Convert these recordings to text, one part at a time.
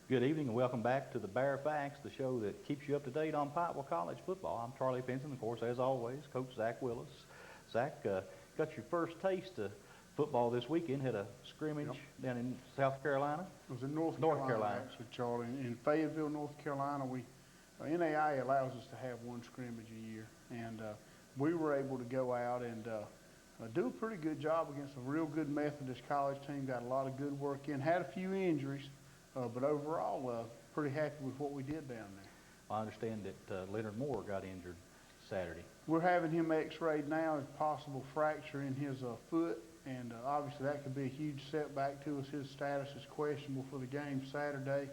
Good evening and welcome back to the Bear Facts, the show that keeps you up to date on Pikeville College football. I'm Charlie Pinson, of course, as always, Coach Zach Willis. Zach, got your first taste of football this weekend. Had a scrimmage down in South Carolina. It was in North Carolina, actually, Charlie. In Fayetteville, North Carolina, NAI allows us to have one scrimmage a year, and we were able to go out and do a pretty good job against a real good Methodist college team. Got a lot of good work in. Had a few injuries, but overall, pretty happy with what we did down there. I understand that Leonard Moore got injured Saturday. We're having him x-rayed now, a possible fracture in his foot, and obviously that could be a huge setback to us. His status is questionable for the game Saturday.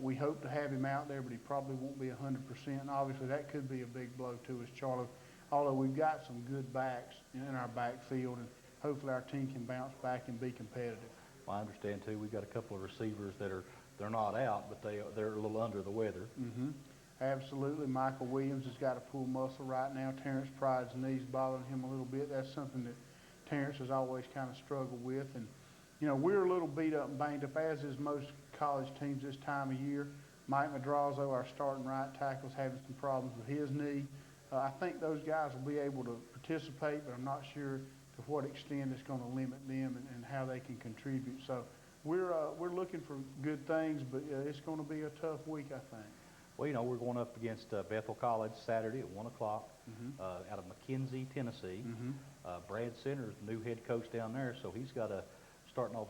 We hope to have him out there, but he probably won't be 100%. And obviously that could be a big blow to us, Charlie, although we've got some good backs in our backfield, and hopefully our team can bounce back and be competitive. Well, I understand, too, we've got a couple of receivers that they're not out, but they're a little under the weather. Mm-hmm. Absolutely. Michael Williams has got a pull muscle right now. Terrence Pride's knee's bothering him a little bit. That's something that Terrence has always kind of struggled with. And, you know, we're a little beat up and banged up, as is most college teams this time of year. Mike Madrazo, our starting right tackle, is having some problems with his knee. I think those guys will be able to participate, but I'm not sure to what extent it's going to limit them and how they can contribute. So we're looking for good things, but it's going to be a tough week, I think. Well, you know, we're going up against Bethel College Saturday at 1 o'clock out of McKenzie, Tennessee. Brad Center's the new head coach down there, so he's got starting off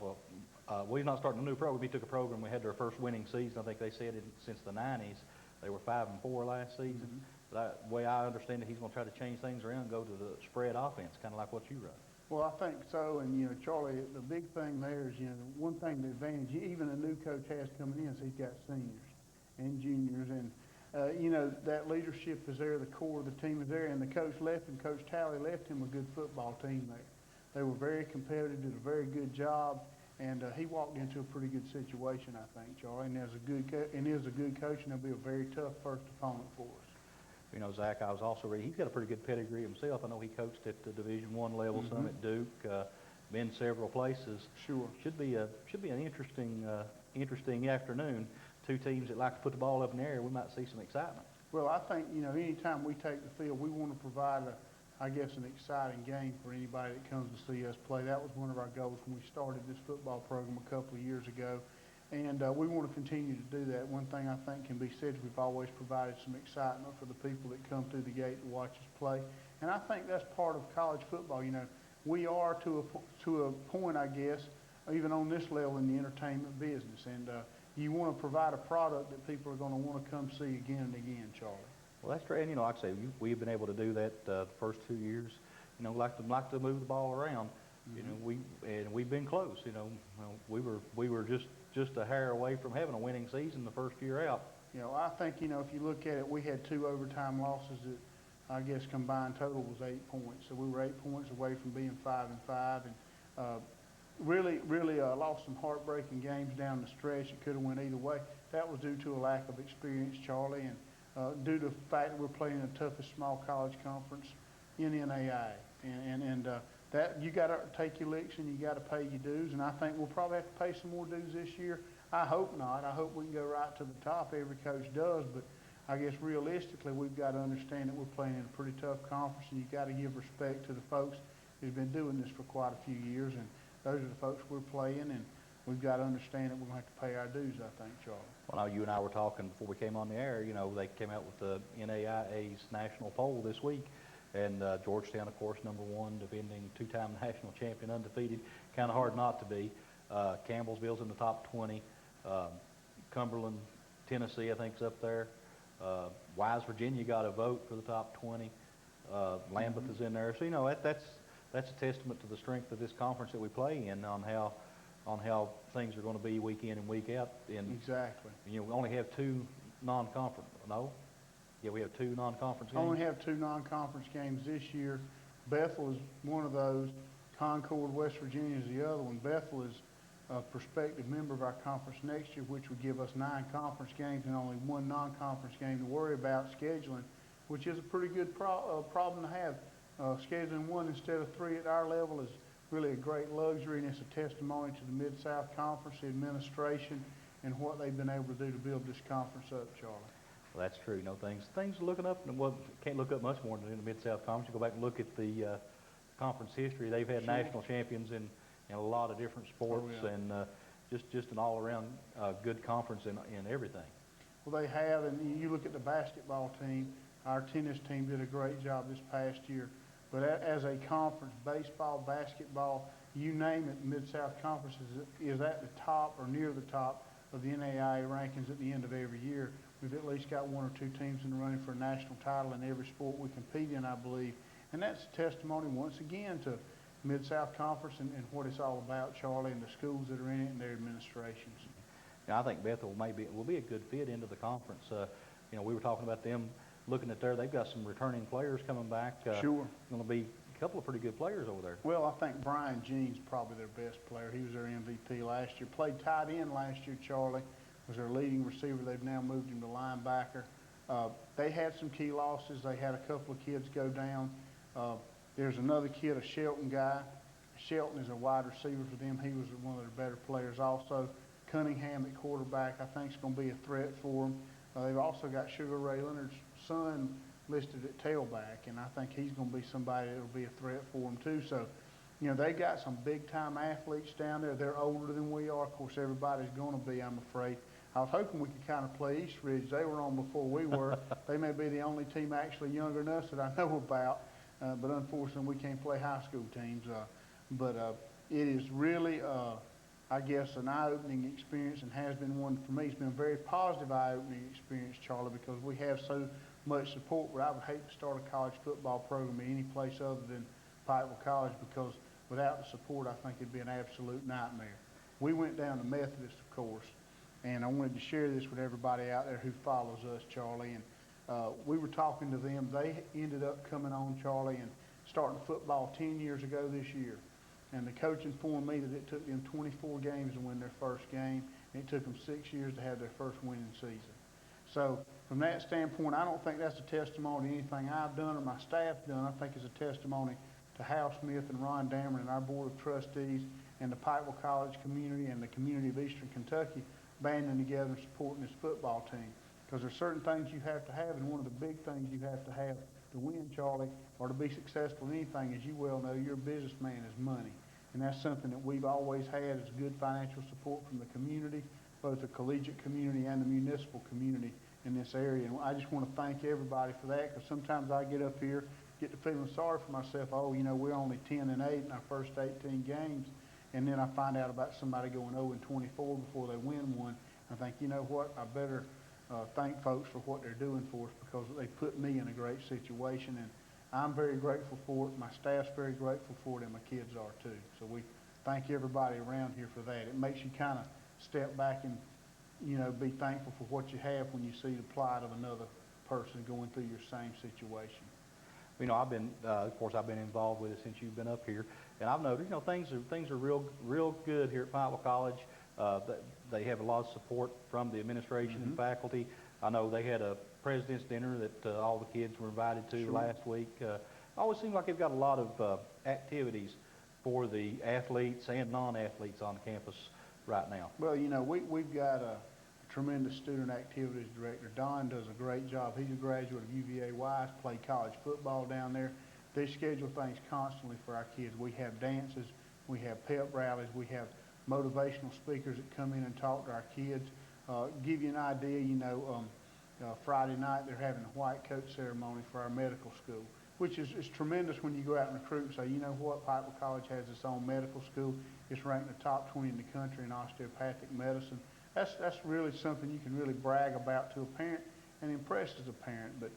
well, he's not starting a new program. He took a program. We had their first winning season. I think they said since the 90s. They were 5-4 last season. But the way I understand it, he's going to try to change things around and go to the spread offense, kind of like what you run. Well, I think so, and, you know, Charlie, the big thing there is, you know, one thing, the advantage even a new coach has coming in is he's got seniors and juniors, and, you know, that leadership is there, the core of the team is there, and the coach left him, Coach Talley left him a good football team there. They were very competitive, did a very good job, and he walked into a pretty good situation, I think, Charlie, and is a good coach, and he'll be a very tough first opponent for us. You know, Zach, I was also reading, he's got a pretty good pedigree himself. I know he coached at the Division I level, some at Duke, been several places. Sure. Should be an interesting afternoon. Two teams that like to put the ball up in the air. We might see some excitement. Well, I think, you know, anytime we take the field, we want to provide an exciting game for anybody that comes to see us play. That was one of our goals when we started this football program a couple of years ago. And we want to continue to do that. One thing I think can be said is we've always provided some excitement for the people that come through the gate to watch us play. And I think that's part of college football. You know, we are to a point, I guess, even on this level in the entertainment business. And you want to provide a product that people are going to want to come see again and again, Charlie. Well, that's great. And, you know, like I say, we've been able to do that the first 2 years. You know, like to move the ball around. You know, we've been close. You know, we were just a hair away from having a winning season the first year out. You know, I think, you know, if you look at it, we had 2 overtime losses that I guess combined total was 8 points. So we were 8 points away from being 5-5, and really lost some heartbreaking games down the stretch. It could have went either way. That was due to a lack of experience, Charlie, and due to the fact that we're playing in the toughest small college conference in NAI, and that you got to take your licks and you got to pay your dues, and I think we'll probably have to pay some more dues this year. I hope not. I hope we can go right to the top. Every coach does, but I guess realistically we've got to understand that we're playing in a pretty tough conference, and you got to give respect to the folks who've been doing this for quite a few years, and those are the folks we're playing, and we've got to understand that we're going to have to pay our dues, I think, Charlie. Well, now you and I were talking before we came on the air. You know, they came out with the NAIA's national poll this week. And Georgetown, of course, #1, defending 2-time national champion, undefeated. Kind of hard not to be. Campbellsville's in the top 20. Cumberland, Tennessee, I think, is up there. Wise, Virginia got a vote for the top 20. Lambeth is in there. So, you know, that's a testament to the strength of this conference that we play in on how things are going to be week in and week out. And, exactly. You know, we only have 2 non-conference. No? Yeah, we have 2 non-conference games. Only have 2 non-conference games this year. Bethel is one of those. Concord, West Virginia is the other one. Bethel is a prospective member of our conference next year, which would give us 9 conference games and only 1 non-conference game to worry about scheduling, which is a pretty good problem to have. Scheduling 1 instead of 3 at our level is really a great luxury, and it's a testimony to the Mid-South Conference, the administration, and what they've been able to do to build this conference up, Charlie. Well, that's true. Things are looking up, and well, can't look up much more than in the Mid-South Conference. You go back and look at the conference history. They've had Sure. national champions in a lot of different sports, yeah. and just an all-around good conference in everything. Well, they have, and you look at the basketball team, our tennis team did a great job this past year. But as a conference, baseball, basketball, you name it, Mid-South Conference is at the top or near the top of the NAIA rankings at the end of every year. We've at least got one or two teams in the running for a national title in every sport we compete in, I believe. And that's a testimony, once again, to Mid-South Conference and what it's all about, Charlie, and the schools that are in it and their administrations. Now, I think Bethel will be a good fit into the conference. We were talking about them looking at they've got some returning players coming back. Sure. Going to be a couple of pretty good players over there. Well, I think Brian Jean's probably their best player. He was their MVP last year. Played tight end last year, Charlie. Was their leading receiver. They've now moved him to linebacker. They had some key losses. They had a couple of kids go down. There's another kid, a Shelton guy. Shelton is a wide receiver for them. He was one of their better players also. Cunningham at quarterback, I think, is going to be a threat for them. They've also got Sugar Ray Leonard's son listed at tailback, and I think he's going to be somebody that will be a threat for them too. So, they got some big-time athletes down there. They're older than we are. Of course, everybody's going to be, I'm afraid. I was hoping we could kind of play East Ridge. They were on before we were. They may be the only team actually younger than us that I know about, but unfortunately we can't play high school teams. But it is really, I guess, an eye-opening experience, and has been one for me. It's been a very positive eye-opening experience, Charlie, because we have so much support. But I would hate to start a college football program in any place other than Pikeville College, because without the support, I think it'd be an absolute nightmare. We went down to Methodist, of course, and I wanted to share this with everybody out there who follows us, Charlie. And we were talking to them. They ended up coming on, Charlie, and starting football 10 years ago this year. And the coach informed me that it took them 24 games to win their first game, and it took them 6 years to have their first winning season. So from that standpoint, I don't think that's a testimony to anything I've done or my staff's done. I think it's a testimony to Hal Smith and Ron Dameron and our Board of Trustees and the Pikeville College community and the community of Eastern Kentucky banding together and supporting this football team. Because there's certain things you have to have, and one of the big things you have to have to win, Charlie, or to be successful in anything, as you well know, you're a businessman, is money. And that's something that we've always had, is good financial support from the community, both the collegiate community and the municipal community in this area. And I just want to thank everybody for that, because sometimes I get up here, get to feeling sorry for myself. Oh, we're only 10-8 in our first 18 games. And then I find out about somebody going 0-24 before they win one. I think, you know what, I better thank folks for what they're doing for us, because they put me in a great situation. And I'm very grateful for it. My staff's very grateful for it, and my kids are too. So we thank everybody around here for that. It makes you kind of step back and, be thankful for what you have when you see the plight of another person going through your same situation. I've been, of course, I've been involved with it since you've been up here, and I've noticed, things are real good here at Pikeville College. They have a lot of support from the administration and faculty. I know they had a president's dinner that all the kids were invited to last week. Always seems like they've got a lot of activities for the athletes and non-athletes on campus right now. Well, we've got a tremendous student activities director. Don does a great job. He's a graduate of UVA-Wise, played college football down there. They schedule things constantly for our kids. We have dances, we have pep rallies, we have motivational speakers that come in and talk to our kids. Give you an idea, Friday night they're having a white coat ceremony for our medical school, which is tremendous when you go out and recruit and say, you know what, Pikeville College has its own medical school. It's ranked in the top 20 in the country in osteopathic medicine. That's really something you can really brag about to a parent and impress as a parent. But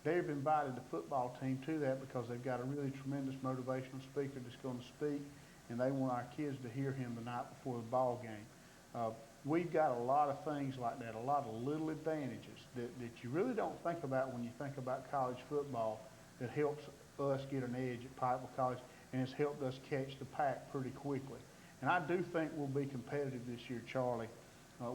they've invited the football team to that because they've got a really tremendous motivational speaker that's going to speak, and they want our kids to hear him the night before the ball game. We've got a lot of things like that, a lot of little advantages that you really don't think about when you think about college football that helps us get an edge at Pikeville College, and it's helped us catch the pack pretty quickly. And I do think we'll be competitive this year, Charlie,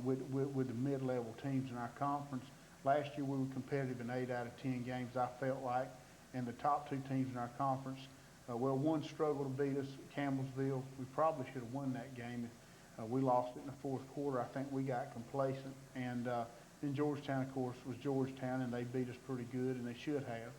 with the mid-level teams in our conference. Last year we were competitive in 8 out of 10 games, I felt like, and the top 2 teams in our conference, one struggled to beat us, Campbellsville. We probably should have won that game. We lost it in the fourth quarter. I think we got complacent, and then Georgetown, of course, was Georgetown, and they beat us pretty good, and they should have.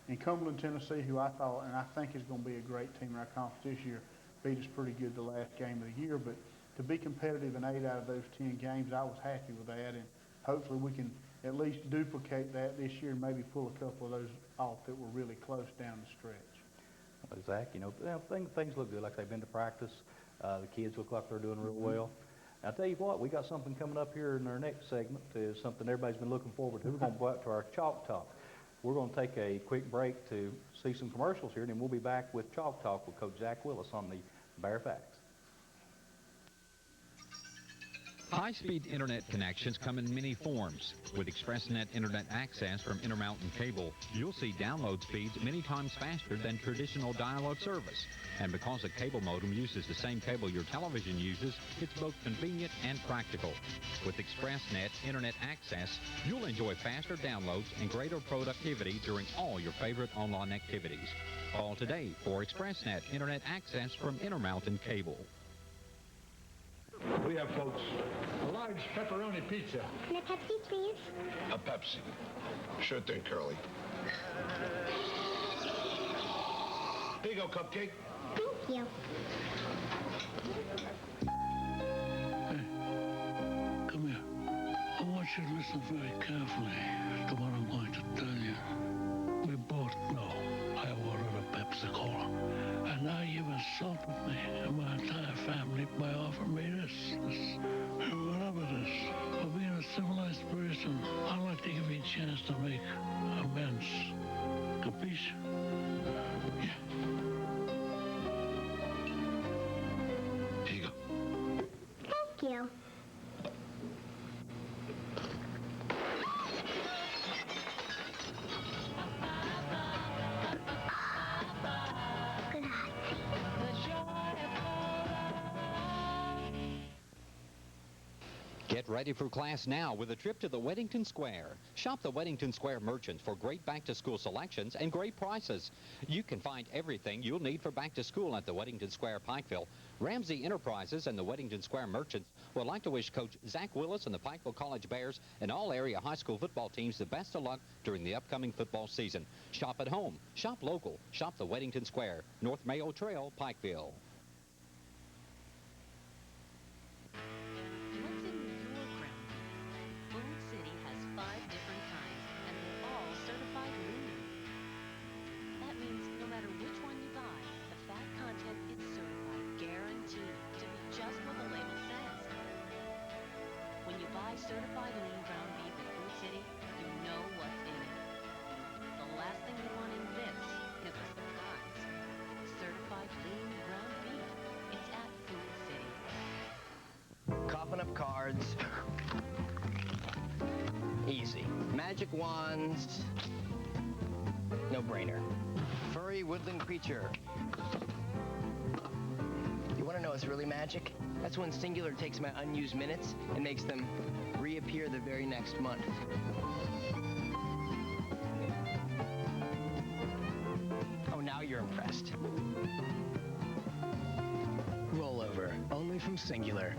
And Cumberland, Tennessee, who I thought and I think is going to be a great team in our conference this year, beat us pretty good the last game of the year. But to be competitive in 8 out of those 10 games, I was happy with that, and hopefully we can at least duplicate that this year and maybe pull a couple of those off that were really close down the stretch. Well, Zach, things look good. Like they've been to practice. The kids look like they're doing real well. I'll tell you what, we got something coming up here in our next segment. Is something everybody's been looking forward to. We're going to go out to our Chalk Talk. We're going to take a quick break to see some commercials here, and then we'll be back with Chalk Talk with Coach Zach Willis on the Bear Facts. High-speed internet connections come in many forms. With ExpressNet internet access from Intermountain Cable, you'll see download speeds many times faster than traditional dial-up service. And because a cable modem uses the same cable your television uses, it's both convenient and practical. With ExpressNet internet access, you'll enjoy faster downloads and greater productivity during all your favorite online activities. Call today for ExpressNet internet access from Intermountain Cable. We have, folks, a large pepperoni pizza. And a Pepsi, please. A Pepsi. Sure thing, Curly. Here you go, Cupcake. Thank you. Hey, come here. I want you to listen very carefully to what I'm going to tell you. We both know I ordered a Pepsi-Cola. And now you've insulted me and my entire family by offering me this, whatever this. For being a civilized person, I'd like to give you a chance to make amends. Capiche? Yeah. Here you go. Thank you. Get ready for class now with a trip to the Weddington Square. Shop the Weddington Square merchants for great back-to-school selections and great prices. You can find everything you'll need for back-to-school at the Weddington Square, Pikeville. Ramsey Enterprises and the Weddington Square merchants would like to wish Coach Zach Willis and the Pikeville College Bears and all area high school football teams the best of luck during the upcoming football season. Shop at home, shop local, shop the Weddington Square, North Mayo Trail, Pikeville. Certified lean ground beef in Food City, you know what's in it. The last thing you want in this is a surprise. Certified lean ground beef. It's at Food City. Coughing up cards. Easy. Magic wands. No brainer. Furry woodland creature. You want to know what's really magic? That's when Singular takes my unused minutes and makes them reappear the very next month. Oh, now you're impressed. Rollover, only from Singular.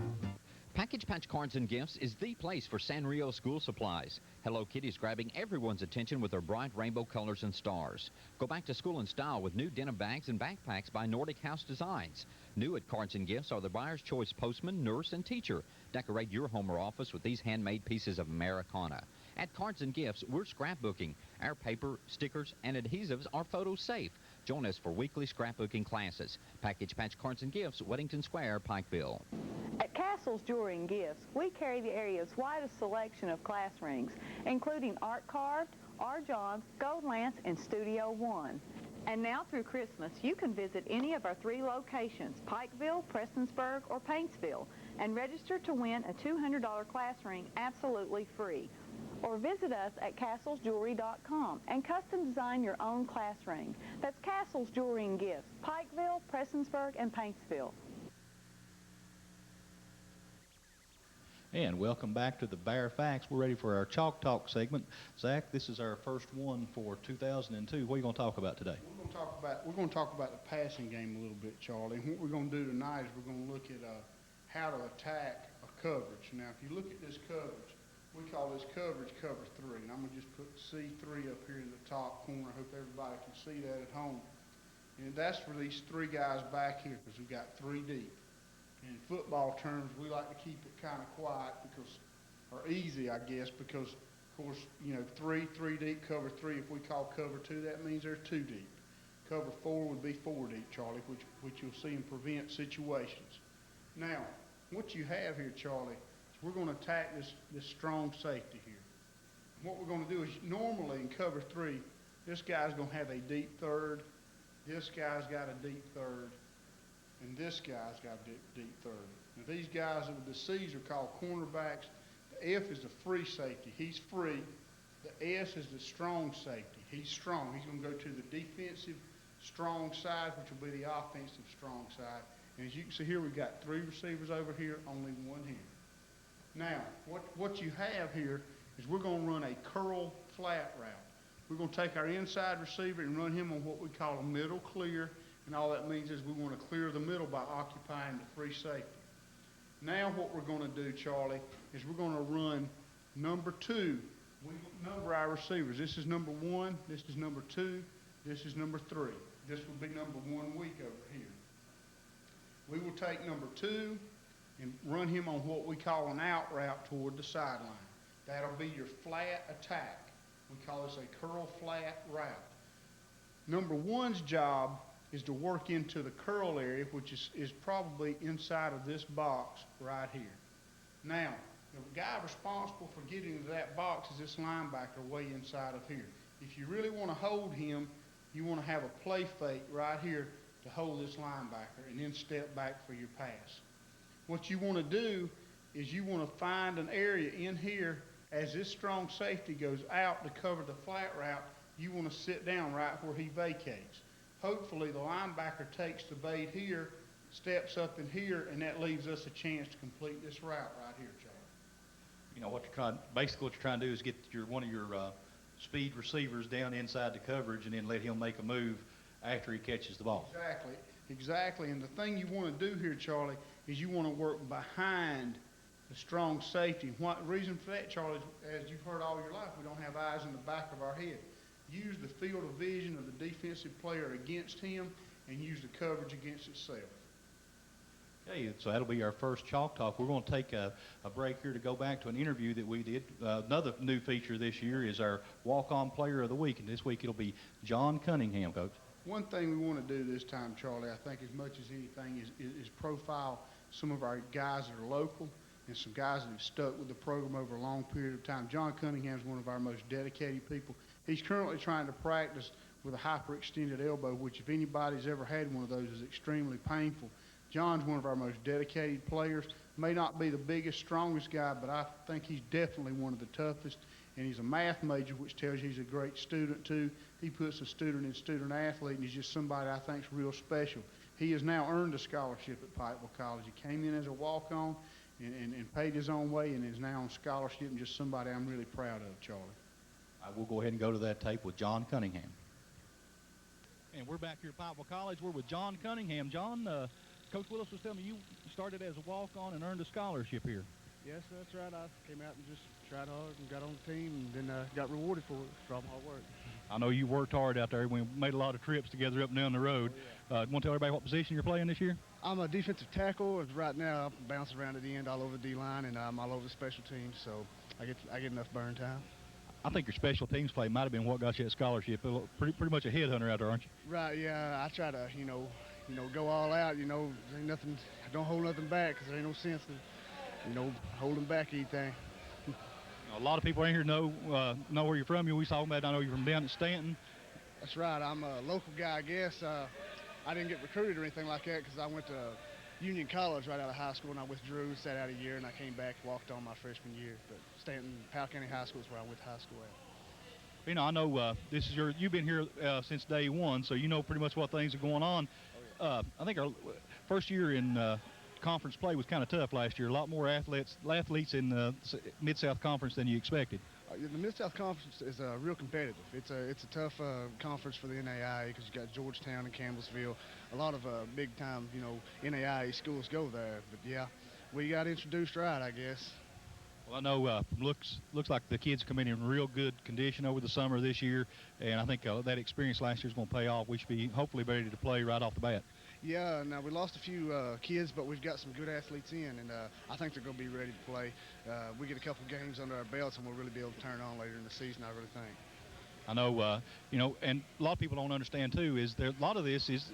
Package Patch Cards and Gifts is the place for Sanrio school supplies. Hello Kitty's grabbing everyone's attention with their bright rainbow colors and stars. Go back to school in style with new denim bags and backpacks by Nordic House Designs. New at Cards and Gifts are the buyer's choice postman, nurse, and teacher. Decorate your home or office with these handmade pieces of Americana. At Cards and Gifts, we're scrapbooking. Our paper, stickers, and adhesives are photo safe. Join us for weekly scrapbooking classes. Package Patch Cards and Gifts, Weddington Square, Pikeville. At Castle's Jewelry and Gifts, we carry the area's widest selection of class rings, including art carved, R. Johns, Gold Lance, and Studio One. And now through Christmas, you can visit any of our 3 locations, Pikeville, Prestonsburg, or Paintsville, and register to win a $200 class ring absolutely free. Or visit us at castlesjewelry.com and custom design your own class ring. That's Castle's Jewelry and Gifts, Pikeville, Prestonsburg, and Paintsville. And welcome back to the Bear Facts. We're ready for our Chalk Talk segment. Zach, this is our first one for 2002. What are you going to talk about today? We're going to talk about the passing game a little bit, Charlie. And what we're going to do tonight is we're going to look at how to attack a coverage. Now, if you look at this coverage, we call this coverage cover 3. And I'm going to just put C3 up here in the top corner. I hope everybody can see that at home. And that's for these 3 guys back here because we've got 3 deep. In football terms, we like to keep it kind of quiet because, or easy, I guess, because, of course, you know, 3 deep, cover 3. If we call cover 2, that means there's 2 deep. Cover 4 would be 4 deep, Charlie, which you'll see in prevent situations. Now, what you have here, Charlie, is we're going to attack this strong safety here. What we're going to do is normally in cover 3, this guy's going to have a deep third, this guy's got a deep third, and this guy's got a deep third. Now, these guys with the C's are called cornerbacks. The F is the free safety. He's free. The S is the strong safety. He's strong. He's going to go to the defensive strong side, which will be the offensive strong side. And as you can see here, we've got 3 receivers over here, only 1 here. Now, what you have here is we're going to run a curl flat route. We're going to take our inside receiver and run him on what we call a middle clear. And all that means is we want to clear the middle by occupying the free safety. Now what we're going to do, Charlie, is we're going to run number 2. We number our receivers. This is number 1, this is number 2, this is number 3. This will be number 1 week over here. We will take number 2 and run him on what we call an out route toward the sideline. That'll be your flat attack. We call this a curl flat route. Number 1's job is to work into the curl area, which is probably inside of this box right here. Now, the guy responsible for getting into that box is this linebacker way inside of here. If you really want to hold him, you want to have a play fake right here to hold this linebacker and then step back for your pass. What you want to do is you want to find an area in here as this strong safety goes out to cover the flat route. You want to sit down right where he vacates. Hopefully the linebacker takes the bait here, steps up in here, and that leaves us a chance to complete this route right here, Charlie. You know, basically what you're trying to do is get one of your speed receivers down inside the coverage and then let him make a move after he catches the ball. Exactly. And the thing you want to do here, Charlie, is you want to work behind the strong safety. What reason for that, Charlie, is, as you've heard all your life, we don't have eyes in the back of our head. Use the field of vision of the defensive player against him and use the coverage against itself. Okay, so that'll be our first Chalk Talk. We're going to take a break here to go back to an interview that we did. Another new feature this year is our Walk-On Player of the Week, and this week it'll be John Cunningham, Coach. One thing we want to do this time, Charlie, I think as much as anything is profile some of our guys that are local and some guys that have stuck with the program over a long period of time. John Cunningham is one of our most dedicated people. He's currently trying to practice with a hyperextended elbow, which if anybody's ever had one of those is extremely painful. John's one of our most dedicated players. May not be the biggest, strongest guy, but I think he's definitely one of the toughest. And he's a math major, which tells you he's a great student, too. He puts a student in student athlete, and he's just somebody I think is real special. He has now earned a scholarship at Pikeville College. He came in as a walk-on and paid his own way and is now on scholarship, and just somebody I'm really proud of, Charlie. We'll go ahead and go to that tape with John Cunningham. And we're back here at Pikeville College. We're with John Cunningham. John, Coach Willis was telling me you started as a walk-on and earned a scholarship here. Yes, that's right. I came out and just tried hard and got on the team and then got rewarded for it for all my hard work. I know you worked hard out there. We made a lot of trips together up and down the road. Want to tell everybody what position you're playing this year? I'm a defensive tackle. Right now, I'm bouncing around at the end all over the D-line, and I'm all over the special teams, so I get enough burn time. I think your special teams play might have been what got you that scholarship. Pretty much a headhunter out there, aren't you? Right, yeah. I try to, go all out. Ain't nothing. I don't hold nothing back because there ain't no sense in, holding back anything. A lot of people in here know where you're from. You always talking about. I know you're from down at Stanton. That's right. I'm a local guy, I guess. I didn't get recruited or anything like that because I went to Union College right out of high school, and I withdrew, sat out a year, and I came back, walked on my freshman year. But Stanton, Powell County High School is where I went to high school at. I know this is you've been here since day one, so you know pretty much what things are going on. Oh, yeah. I think our first year in conference play was kind of tough last year. A lot more athletes in the Mid-South Conference than you expected. The Mid-South Conference is real competitive. It's a tough conference for the NAIA because you got Georgetown and Campbellsville. A lot of big-time, NAIA schools go there. But yeah, we got introduced right, I guess. Well, I know looks like the kids come in real good condition over the summer this year, and I think that experience last year is going to pay off. We should be hopefully ready to play right off the bat. Yeah, now we lost a few kids, but we've got some good athletes in, and I think they're going to be ready to play. We get a couple games under our belts, and we'll really be able to turn on later in the season, I really think. I know, and a lot of people don't understand too. Is there a lot of this is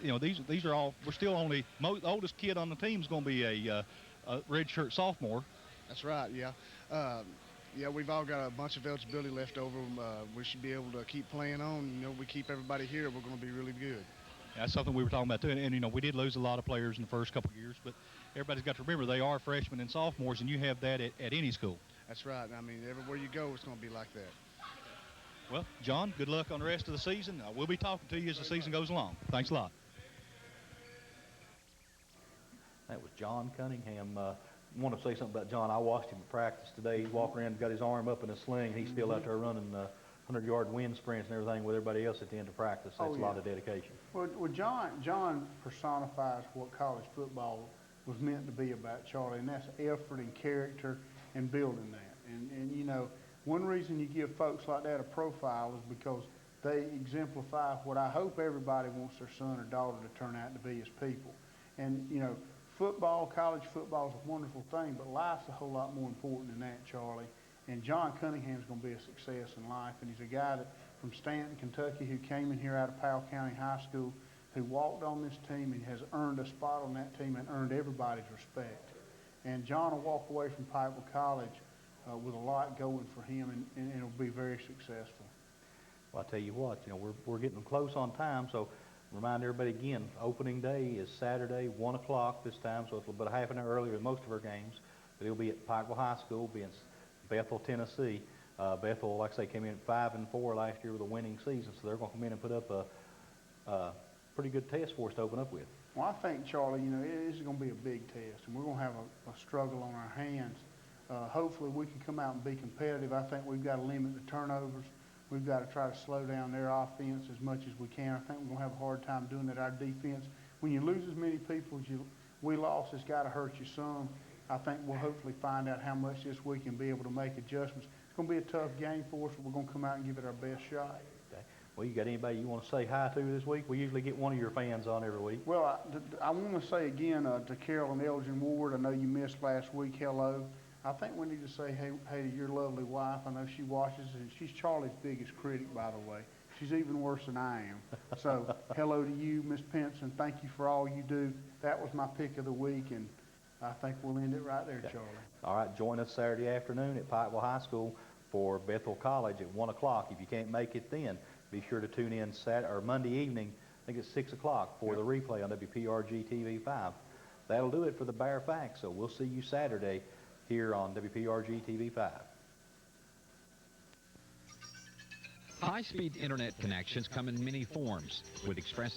these are all we're still only the oldest kid on the team is going to be a redshirt sophomore. That's right. Yeah. Yeah, we've all got a bunch of eligibility left over. We should be able to keep playing on. We keep everybody here, we're going to be really good. That's something we were talking about too, and we did lose a lot of players in the first couple of years, but everybody's got to remember they are freshmen and sophomores, and you have that at any school. That's right. I mean, everywhere you go, it's going to be like that. Well, John, good luck on the rest of the season. We'll be talking to you as the season goes along. Thanks a lot. That was John Cunningham. I want to say something about John. I watched him at practice today. He's walking around, got his arm up in a sling. He's still out there running 100-yard wind sprints and everything with everybody else at the end of practice. That's a lot of dedication. Well, John personifies what college football was meant to be about, Charlie, and that's effort and character and building that. And one reason you give folks like that a profile is because they exemplify what I hope everybody wants their son or daughter to turn out to be as people. And, college football is a wonderful thing, but life's a whole lot more important than that, Charlie. And John Cunningham's going to be a success in life. And he's a guy from Stanton, Kentucky, who came in here out of Powell County High School, who walked on this team and has earned a spot on that team and earned everybody's respect. And John will walk away from Pikeville College with a lot going for him, and it'll be very successful. Well, I tell you what, we're getting close on time, so remind everybody again, opening day is Saturday, 1 o'clock this time, so it's about a half an hour earlier than most of our games. But it'll be at Pikeville High School, be in Bethel, Tennessee. Bethel, like I say, came in at 5-4 last year with a winning season, so they're going to come in and put up a pretty good test for us to open up with. Well, I think, Charlie, it is going to be a big test, and we're going to have a struggle on our hands. Hopefully we can come out and be competitive. I think we've got to limit the turnovers. We've got to try to slow down their offense as much as we can. I think we're going to have a hard time doing that. Our defense, when you lose as many people as we lost, it's got to hurt you some. I think we'll hopefully find out how much this week and be able to make adjustments. It's going to be a tough game for us, but we're going to come out and give it our best shot. Okay. Well, you got anybody you want to say hi to this week? We usually get one of your fans on every week. Well, I want to say again to Carol and Elgin Ward, I know you missed last week, hello. I think we need to say hey to your lovely wife. I know she watches, and she's Charlie's biggest critic, by the way. She's even worse than I am. So hello to you, Miss Pinson. Thank you for all you do. That was my pick of the week, and I think we'll end it right there, Okay. Charlie. All right, join us Saturday afternoon at Pikeville High School for Bethel College at 1 o'clock. If you can't make it then, be sure to tune in Monday evening, I think it's 6 o'clock, for the replay on WPRG TV 5. That'll do it for the Bear Facts, so we'll see you Saturday here on WPRG TV 5. High-speed internet connections come in many forms, with Express